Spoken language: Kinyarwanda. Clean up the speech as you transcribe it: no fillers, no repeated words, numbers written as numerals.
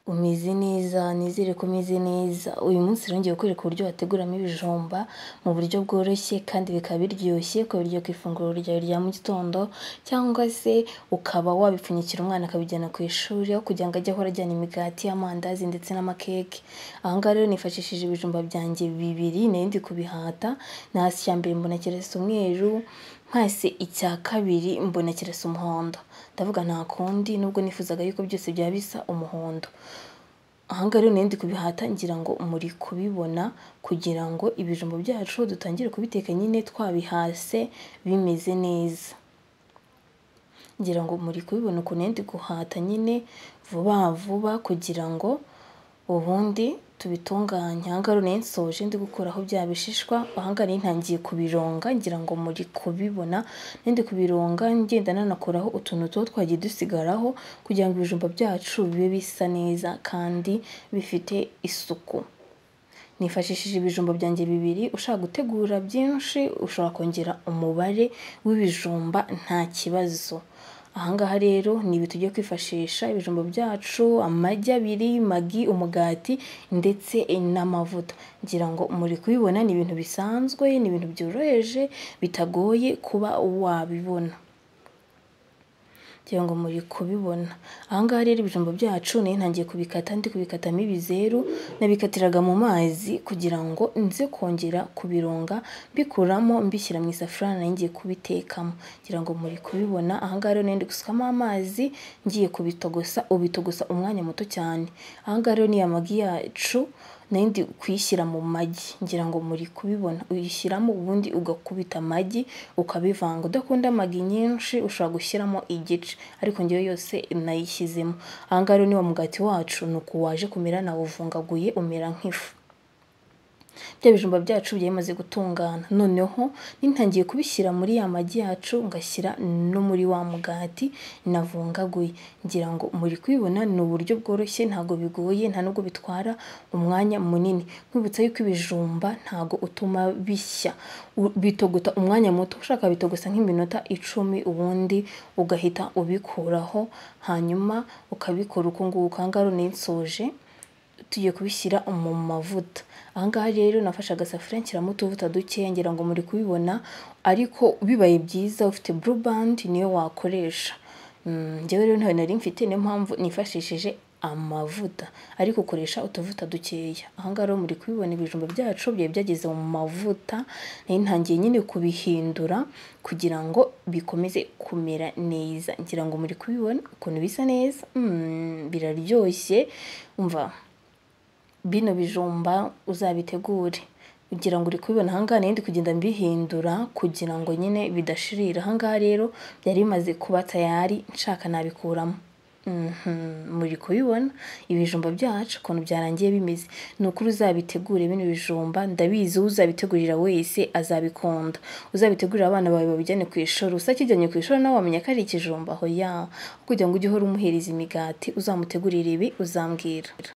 Umeze neza, nizere ko umeze neza. Uyu munsi rero ngiye kukwereka uburyo wateguramo ibijumba mu buryo bworoshye kandi bikaba biryoshye, ukabirya ku ifunguro ryawe rya mu gitondo cyangwa se ukaba wabipfunyikira umwana akabijyana ku ishuri aho kugira ngo ajye ahora ajyana imigati, amandazi ndetse n'amakeke. Aha ngaha rero nifashishije ibijumba byanjye bibiri nari ndi kubihata, nahase icya mbere mbona kirasa umweru, mpase icya kabiri mbona kirasa umuhondo. Ndavuga nta kundi nubwo nifuzaga yuko byose byaba bisa umuhondo. Aha ngaha rero nari ndi kubihata ngira ngo muri kubibona kugira ngo ibijumba byacu dutangire kubiteka nyine twabihase bimeze neza. Ngira ngo muri kubibona ukuntu nari ndi guhata nyine vuba vuba kugira ngo ubundi tubitunganye. Aha ngaha rero nari nsoje ndi gukuraho bya bishishwa, aha ngaha nari ntangiye kubironga ngira ngo muri kubibona, nari ndi kubironga ngenda nanakuraho utuntu tuba twagiye dusigaraho kugira ngo ibijumba byacu bibe bisa neza kandi bifite isuku. Nifashishije ibijumba byanjye bibiri, ushaka gutegura byinshi ushobora kongera umubare w'ibijumba nta kibazo. Aha ngaha rero ni ibi tugiye kwifashisha: ibijumba byacu, amagi abiri, magi, umugati ndetse n'amavuta. Ngira ngo muri kubibona ni ibintu bisanzwe, ni ibintu byoroheje bitagoye kuba wabibona. Ngira ngo muri kubibona. Aha ngaha rero ibijumba byacu nari ntangiye kubikata, ndi kubikatamo ibizeru, nabikatiraga mu mazi kugira ngo nze kongera kubironga mbikuramo mbishyira mu isafuriya nari ngiye kubitekamo. Ngira ngo muri kubibona. Aha ngaha rero nari ndi gusukamo amazi ngiye kubitogosa, ubitogosa umwanya muto cyane. Aha ngaha rero ni ya magi yacu nari ndi kuyishyira mu magi, ngira ngo muri kubibona. Uyishyiramo ubundi ugakubita amagi ukabivanga. Udakunda magi nyinshi ushobora gushyiramo igice, ariko ngewe yose nayishyizemo. Aha ngaha rero ni wa mugati wacu nuko waje kumera, nawuvungaguye umera nk'ifu. Bya bijumba byacu byamaze gutungana, noneho nintangiye kubishyira muri ya magi yacu ngashyira no muri wa mugati navungaguye. Ngira ngo muri kubibona ni uburyo bworoshye, ntago bigoye, nta nubwo bitwara umwanya munini. Nkwibutsa yuko ibijumba ntago utuma bishya, bitogota umwanya muto. Ushaka bitogosa nk'iminota 10 ubundi ugahita ubikuraho, hanyuma ukabikora uko nguko. Aha ngaha nari nsoje tugiye kubishyira mu mavuta. Aha ngaha rero nafashe agasafuriya nshyiramo utuvuta dukeya, ngira ngo muri kubibona, ariko bibaye byiza ufite Blue Band niyo wakoresha. Njyewe rero ntayo nari mfite, niyo mpamvu nifashishije amavuta, ariko ukoresha utuvuta dukeya. Aha ngaha rero muri kubibona ibijumba byacu byari byageze mu mavuta, nari ntangiye nyine kubihindura kugira ngo bikomeze kumera neza. Ngira ngo muri kubibona ukuntu bisa neza, biraryoshye. Umva, bino bijumba uzabitegure. Ugira ngo uri kubibona. Aha ngaha nari ndi kugenda mbihindura kugira ngo nyine bidashirira. Aha ngaha rero byari bimaze kuba tayari, nshaka nabikuramo. Muri kubibona ibijumba byacu ukuntu byarangiye bimeze. Ni ukuri uzabitegure bino bijumba, ndabizi uzabitegurira wese azabikunda. Uzabitegurira abana bawe babijyane ku ishuri, usakijyanye ku ishuri nawe wamenya ko ari ikijumba. Aho ya kugira ngo ujye uhora umuhereza imigati, uzamutegurira ibi uzambwira.